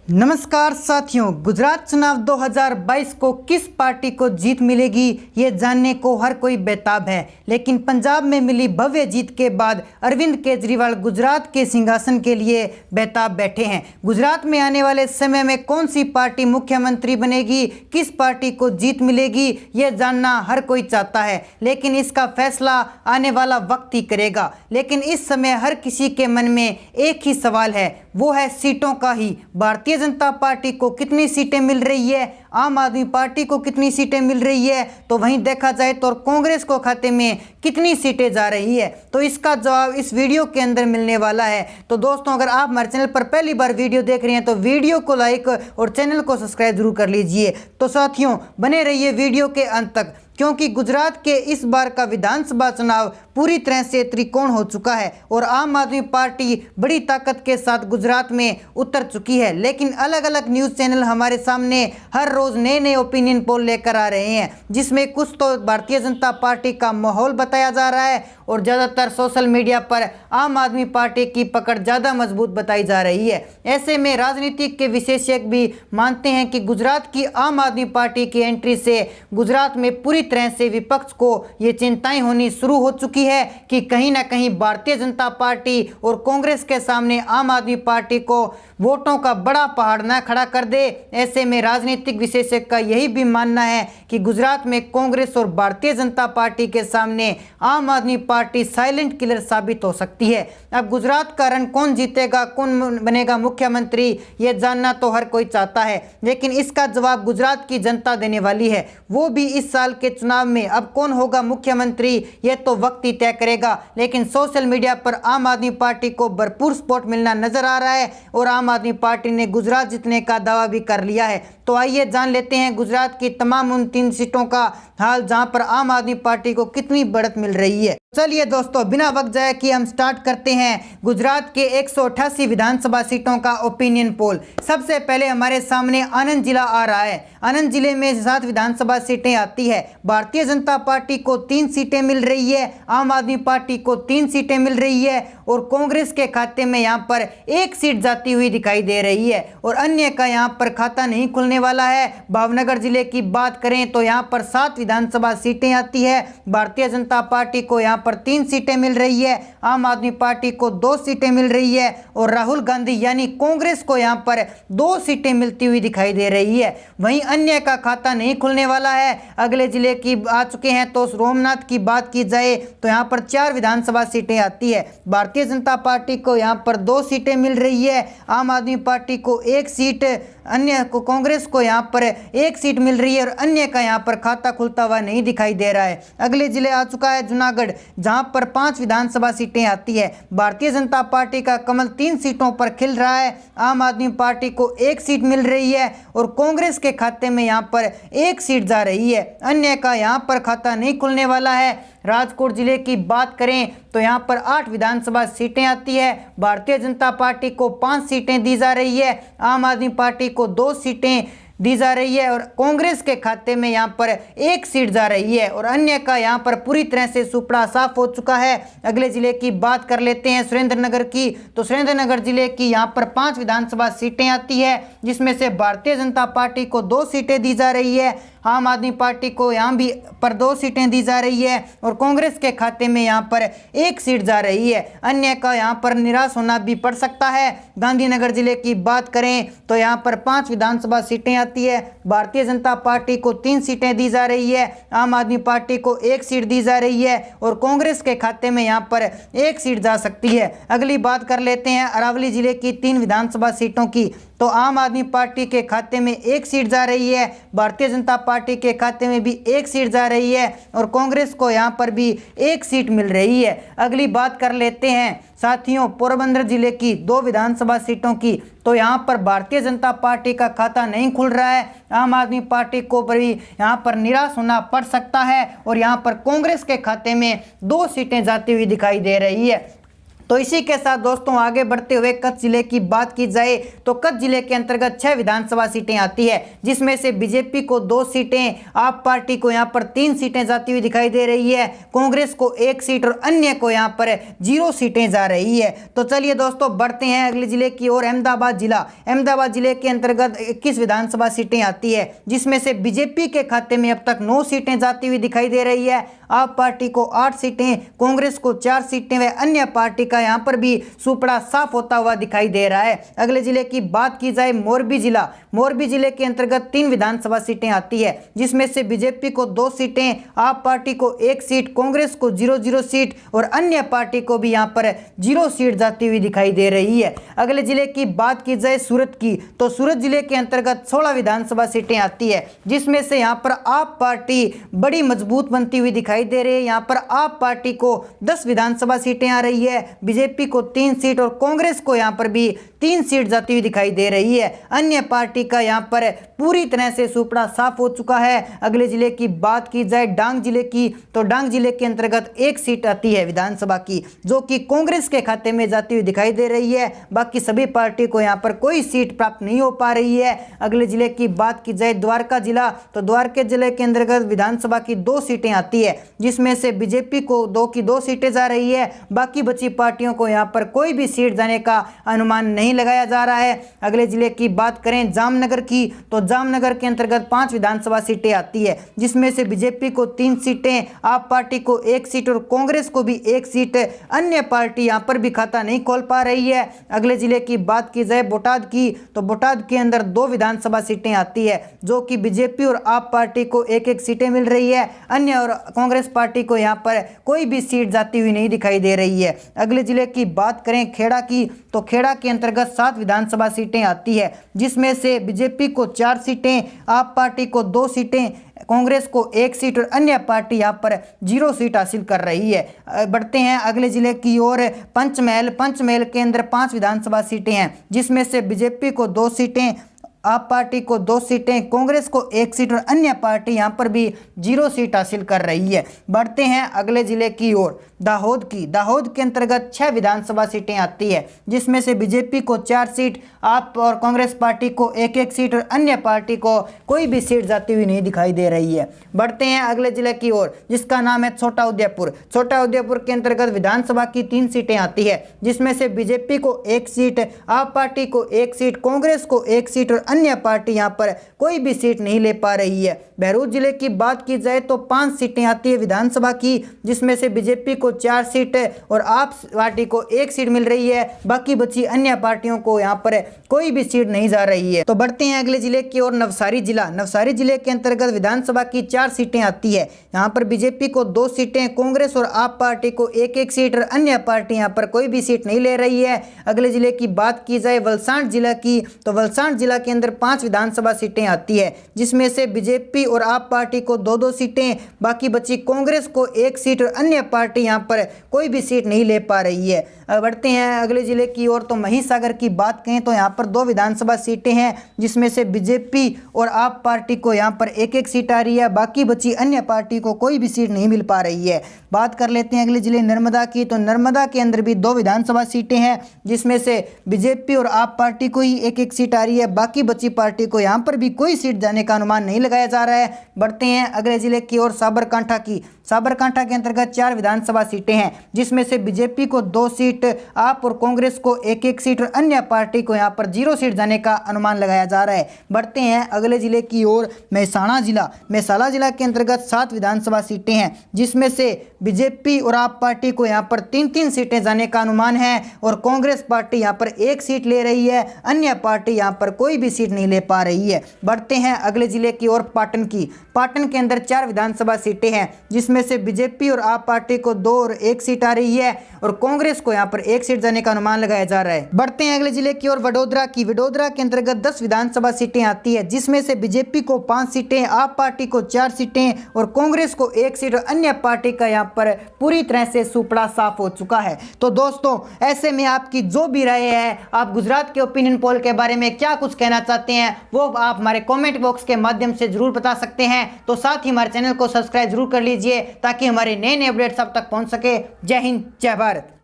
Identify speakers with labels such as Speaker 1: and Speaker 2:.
Speaker 1: नमस्कार साथियों, गुजरात चुनाव 2022 को किस पार्टी को जीत मिलेगी ये जानने को हर कोई बेताब है। लेकिन पंजाब में मिली भव्य जीत के बाद अरविंद केजरीवाल गुजरात के सिंहासन के लिए बेताब बैठे हैं। गुजरात में आने वाले समय में कौन सी पार्टी मुख्यमंत्री बनेगी, किस पार्टी को जीत मिलेगी, ये जानना हर कोई चाहता है। लेकिन इसका फैसला आने वाला वक्त ही करेगा। लेकिन इस समय हर किसी के मन में एक ही सवाल है, वो है सीटों का ही। भारतीय जनता पार्टी को कितनी सीटें मिल रही है, आम आदमी पार्टी को कितनी सीटें मिल रही है, तो वहीं देखा जाए तो कांग्रेस को खाते में कितनी सीटें जा रही है, तो इसका जवाब इस वीडियो के अंदर मिलने वाला है। तो दोस्तों, अगर आप हमारे चैनल पर पहली बार वीडियो देख रहे हैं तो वीडियो को लाइक और चैनल को सब्सक्राइब जरूर कर लीजिए। तो साथियों, बने रहिए वीडियो के अंत तक, क्योंकि गुजरात के इस बार का विधानसभा चुनाव पूरी तरह से त्रिकोण हो चुका है और आम आदमी पार्टी बड़ी ताकत के साथ गुजरात में उतर चुकी है। लेकिन अलग अलग न्यूज़ चैनल हमारे सामने हर रोज़ नए नए ओपिनियन पोल लेकर आ रहे हैं, जिसमें कुछ तो भारतीय जनता पार्टी का माहौल बताया जा रहा है और ज़्यादातर सोशल मीडिया पर आम आदमी पार्टी की पकड़ ज़्यादा मजबूत बताई जा रही है। ऐसे में राजनीतिक के विशेषज्ञ भी मानते हैं कि गुजरात की आम आदमी पार्टी की एंट्री से गुजरात में पूरी तरह से विपक्ष को ये चिंताएं होनी शुरू हो चुकी है कि कहीं ना कहीं भारतीय जनता पार्टी और कांग्रेस के सामने आम आदमी पार्टी को वोटों का बड़ा पहाड़ ना खड़ा कर दे। ऐसे में राजनीतिक विशेषज्ञ का यही भी मानना है कि गुजरात में कांग्रेस और भारतीय जनता पार्टी के सामने आम आदमी पार्टी साइलेंट किलर साबित हो सकती है। अब गुजरात का रण कौन जीतेगा, कौन बनेगा मुख्यमंत्री, ये जानना तो हर कोई चाहता है, लेकिन इसका जवाब गुजरात की जनता देने वाली है। वो भी इस साल के चुनाव में अब कौन होगा मुख्यमंत्री, ये तो वक्त ही तय करेगा। लेकिन सोशल मीडिया पर आम आदमी पार्टी को भरपूर सपोर्ट मिलना नजर आ रहा है और आम आदमी पार्टी ने गुजरात जीतने का दावा भी कर लिया है। तो आइए जान लेते हैं गुजरात की तमाम उन 3 सीटों का हाल, जहां पर आम आदमी पार्टी को कितनी बढ़त मिल रही है। चलिए दोस्तों, बिना वक्त जाए कि हम स्टार्ट करते हैं गुजरात के 188 विधानसभा सीटों का ओपिनियन पोल। सबसे पहले हमारे सामने आनंद जिला आ रहा है। आनंद जिले में 7 विधानसभा सीटें आती है। भारतीय जनता पार्टी को 3 सीटें मिल रही है, आम आदमी पार्टी को 3 सीटें मिल रही है और कांग्रेस के खाते में यहाँ पर 1 सीट जाती हुई दिखाई दे रही है और अन्य का यहाँ पर खाता नहीं खुलने वाला है। भावनगर जिले की बात करें तो यहाँ पर 7 विधानसभा सीटें आती है। भारतीय जनता पार्टी को यहाँ पर 3 सीटें मिल रही है, आम आदमी पार्टी को 2 सीटें मिल रही है और राहुल गांधी यानी कांग्रेस को यहाँ पर 2 सीटें मिलती हुई दिखाई दे रही है। वहीं अन्य का खाता नहीं खुलने वाला है। अगले जिले की आ चुके हैं तो रोमनाथ की बात की जाए तो यहाँ पर 4 विधानसभा सीटें आती है। भारतीय जनता पार्टी को यहाँ पर 2 सीटें मिल रही है, आम आदमी पार्टी को 1 सीट, अन्य को कांग्रेस को यहाँ पर 1 सीट मिल रही है और अन्य का यहाँ पर खाता खुलता हुआ नहीं दिखाई दे रहा है। अगले जिले आ चुका है जूनागढ़, जहां पर 5 विधानसभा सीटें आती है। भारतीय जनता पार्टी का कमल 3 सीटों पर खिल रहा है, आम आदमी पार्टी को 1 सीट मिल रही है और कांग्रेस के खाते में यहाँ पर 1 सीट जा रही है, अन्य का यहाँ पर खाता नहीं खुलने वाला है। राजकोट जिले की बात करें तो यहाँ पर 8 विधानसभा सीटें आती है। भारतीय जनता पार्टी को 5 सीटें दी जा रही है, आम आदमी पार्टी को 2 सीटें दी जा रही है और कांग्रेस के खाते में यहाँ पर 1 सीट जा रही है और अन्य का यहाँ पर पूरी तरह से सुपड़ा साफ हो चुका है। अगले जिले की बात कर लेते हैं सुरेंद्रनगर की, तो सुरेंद्रनगर जिले की यहाँ पर 5 विधानसभा सीटें आती है, जिसमें से भारतीय जनता पार्टी को 2 सीटें दी जा रही है, आम आदमी पार्टी को यहाँ भी पर 2 सीटें दी जा रही है और कांग्रेस के खाते में यहाँ पर 1 सीट जा रही है। अन्य का यहाँ पर निराश होना भी पड़ सकता है। गांधीनगर जिले की बात करें तो यहाँ पर 5 विधानसभा सीटें आती है। भारतीय जनता पार्टी को 3 सीटें दी जा रही है, आम आदमी पार्टी को 1 सीट दी जा रही है और कांग्रेस के खाते में यहाँ पर 1 सीट जा सकती है। अगली बात कर लेते हैं अरावली जिले की 3 विधानसभा सीटों की, तो आम आदमी पार्टी के खाते में 1 सीट जा रही है, भारतीय जनता पार्टी के खाते में भी 1 सीट जा रही है और कांग्रेस को यहाँ पर भी 1 सीट मिल रही है। अगली बात कर लेते हैं साथियों पोरबंदर जिले की 2 विधानसभा सीटों की, तो यहाँ पर भारतीय जनता पार्टी का खाता नहीं खुल रहा है, आम आदमी पार्टी को भी यहाँ पर निराश होना पड़ सकता है और यहाँ पर कांग्रेस के खाते में 2 सीटें जाती हुई दिखाई दे रही है। तो इसी के साथ दोस्तों आगे बढ़ते हुए कच्छ जिले की बात की जाए तो कच्छ जिले के अंतर्गत 6 विधानसभा सीटें आती है, जिसमें से बीजेपी को 2 सीटें, आप पार्टी को यहां पर 3 सीटें जाती हुई दिखाई दे रही है, कांग्रेस को 1 सीट और अन्य को यहां पर 0 सीटें जा रही है। तो चलिए दोस्तों बढ़ते हैं अगले जिले की ओर। अहमदाबाद जिले के अंतर्गत 21 विधानसभा सीटें आती है, जिसमें से बीजेपी के खाते में अब तक 9 सीटें जाती हुई दिखाई दे रही है, आप पार्टी को 8 सीटें, कांग्रेस को 4 सीटें व अन्य पार्टी का यहां पर भी सुपड़ा साफ होता हुआ दिखाई दे रहा है। अगले जिले की बात की जाए मोरबी जिले के अंतर्गत 3 विधानसभा सीटें आती है, जिसमें से बीजेपी को 2 सीटें, आप पार्टी को 1 सीट, कांग्रेस को 0 सीट और अन्य पार्टी को भी यहां पर 0 सीट जाती हुई दिखाई दे रही है। अगले जिले की बात की जाए सूरत की, तो सूरत जिले के अंतर्गत 16 विधानसभा सीटें आती है, जिसमें से यहां पर आप पार्टी बड़ी मजबूत बनती हुई दिखाई दे रही है। यहां पर आप पार्टी को 10 विधानसभा सीटें आ रही है, बीजेपी को 3 सीट और कांग्रेस को यहां पर भी 3 सीट जाती हुई दिखाई दे रही है। अन्य पार्टी का यहां पर पूरी तरह से सुपड़ा साफ हो चुका है। अगले जिले की बात की जाए डांग जिले की, तो डांग जिले के अंतर्गत 1 सीट आती है विधानसभा की, जो कि कांग्रेस के खाते में जाती हुई दिखाई दे रही है। बाकी सभी पार्टी को यहां पर कोई सीट प्राप्त नहीं हो पा रही है। अगले जिले की बात की जाए द्वारका जिला, तो द्वारका जिले के अंतर्गत विधानसभा की 2 सीटें आती है, जिसमें से बीजेपी को 2 की 2 सीटें जा रही है, बाकी बची पार्टियों को यहां पर कोई भी सीट जाने का अनुमान नहीं लगाया जा रहा है। अगले जिले की बात करें जामनगर की, तो जामनगर के अंतर्गत 5 विधानसभा सीटें आती है, जिसमें से बीजेपी को 3 सीटें, आप पार्टी को 1 सीट और कांग्रेस को भी 1 सीट, अन्य पार्टी यहां पर भी खाता नहीं खोल पा रही है। अगले जिले की बात की जाए बोटाद की, तो बोटाद के अंदर 2 विधानसभा सीटें आती है, जो कि बीजेपी और आप पार्टी को 1-1 सीटें मिल रही है, अन्य और कांग्रेस पार्टी को यहां पर कोई भी सीट जाती हुई नहीं दिखाई दे रही है। अगले जिले की बात करें खेड़ा की, तो खेड़ा के अंतर्गत 7 विधानसभा सीटें आती है, जिसमें से बीजेपी को 4 सीटें, आप पार्टी को 2 सीटें, कांग्रेस को 1 सीट और अन्य पार्टी यहां पर 0 सीट हासिल कर रही है। बढ़ते हैं अगले जिले की ओर। पंचमहल के अंदर 5 विधानसभा सीटें हैं, जिसमें से बीजेपी को 2 सीटें, आप पार्टी को 2 सीटें, कांग्रेस को 1 सीट और अन्य पार्टी यहां पर भी 0 सीट हासिल कर रही है। बढ़ते हैं अगले जिले की ओर दाहोद के अंतर्गत 6 विधानसभा सीटें आती है, जिसमें से बीजेपी को 4 सीट, आप और कांग्रेस पार्टी को 1-1 सीट और अन्य पार्टी को कोई भी सीट जाती हुई नहीं दिखाई दे रही है। बढ़ते हैं अगले जिले की ओर, जिसका नाम है छोटा उदयपुर के अंतर्गत विधानसभा की 3 सीटें आती है, जिसमें से बीजेपी को 1 सीट, आप पार्टी को 1 सीट, कांग्रेस को 1 सीट और अन्य पार्टी यहां पर कोई भी सीट नहीं ले पा रही है। बहरोड जिले की बात की जाए तो 5 सीटें आती है विधानसभा की, जिसमें से बीजेपी को 4 सीट और आप पार्टी को 1 सीट मिल रही है, बाकी बची अन्य पार्टियों को यहां पर कोई भी सीट नहीं जा रही है। तो बढ़ते हैं अगले जिले की ओर। नवसारी जिले के अंतर्गत विधानसभा की 4 सीटें आती है, यहाँ पर बीजेपी को 2 सीटें, कांग्रेस और आप पार्टी को 1-1 सीट और अन्य पार्टी यहाँ पर कोई भी सीट नहीं ले रही है। अगले जिले की बात की जाए वलसाड जिला की, तो वलसाड जिला के अंदर 5 विधानसभा सीटें आती है, जिसमें से बीजेपी और आप पार्टी को 2-2 सीटें, बाकी बची कांग्रेस को 1 सीट और अन्य पार्टी यहां पर कोई भी सीट नहीं ले पा रही है। बढ़ते हैं अगले जिले की ओर। तो महिसागर की बात करें तो यहां पर 2 विधानसभा सीटें हैं, जिसमें से बीजेपी और आप पार्टी को यहां पर 1-1 सीट आ रही है, बाकी बची अन्य पार्टी को कोई भी सीट नहीं मिल पा रही है। बात कर लेते हैं अगले जिले नर्मदा की, तो नर्मदा के अंदर भी 2 विधानसभा सीटें हैं, जिसमें से बीजेपी और आप पार्टी को ही 1-1 सीट आ रही है, बाकी बची पार्टी को यहां पर भी कोई सीट जाने का अनुमान नहीं लगाया जा रहा है। बढ़ते हैं अगले जिले की ओर साबरकांठा के अंतर्गत 4 विधानसभा सीटें हैं, जिसमें से बीजेपी को 2 सीट, आप और कांग्रेस को 1-1 सीट और अन्य पार्टी को यहां पर 0 सीट जाने का अनुमान लगाया जा रहा है। बढ़ते हैं अगले जिले की ओर। मेहसाणा जिला के अंतर्गत 7 विधानसभा सीटें हैं, जिसमें से बीजेपी और आप पार्टी को यहां पर 3-3 सीटें जाने का अनुमान है और कांग्रेस पार्टी यहां पर 1 सीट ले रही है, अन्य पार्टी यहां पर कोई भी सीट नहीं ले पा रही है। बढ़ते हैं अगले जिले की ओर पाटन के अंदर 4 विधानसभा सीटें हैं, जिसमें से बीजेपी और आप पार्टी को 2 और 1 सीट आ रही है और कांग्रेस को यहां पर 1 सीट जाने का अनुमान लगाया जा रहा है। बढ़ते हैं अगले जिले की ओर वडोदरा के अंतर्गत 10 विधानसभा सीटें आती है, जिसमें से बीजेपी को 5 सीटें, आप पार्टी को 4 सीटें और कांग्रेस को 1 सीट और अन्य पार्टी का यहां पर पूरी तरह से सुपड़ा साफ हो चुका है। तो दोस्तों, ऐसे में आपकी जो भी राय है, आप गुजरात के ओपिनियन पोल के बारे में क्या कुछ कहना चाहते हैं, वो आप हमारे कमेंट बॉक्स के माध्यम से जरूर बता सकते हैं। तो साथ ही हमारे चैनल को सब्सक्राइब जरूर कर लीजिए, ताकि हमारे नए अपडेट्स आप तक पहुंच सके। जय हिंद, जय भारत।